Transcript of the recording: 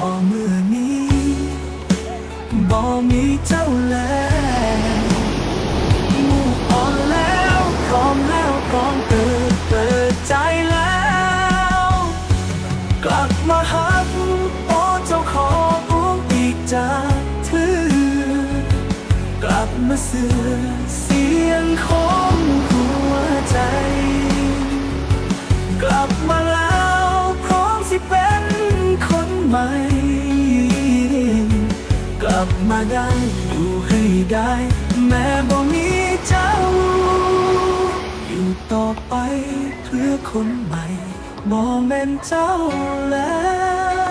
ต่อเมื่อนี้บ่มีเจ้าแล้วมูกอ่อนแล้วพร้อมแล้วพร้อมเปิดใจแล้วกลับมาหักโอ้เจ้าของอีกจากเธอกลับมาเสื่อเสียงของหัวใจกลับมาแล้วพร้อมสิเป็นคนใหม่กลับมาได้อยู่ให้ได้แม้บ่มีเจ้าอยู่ต่อไปเพื่อคนใหม่บ่แม่นเจ้าแล้ว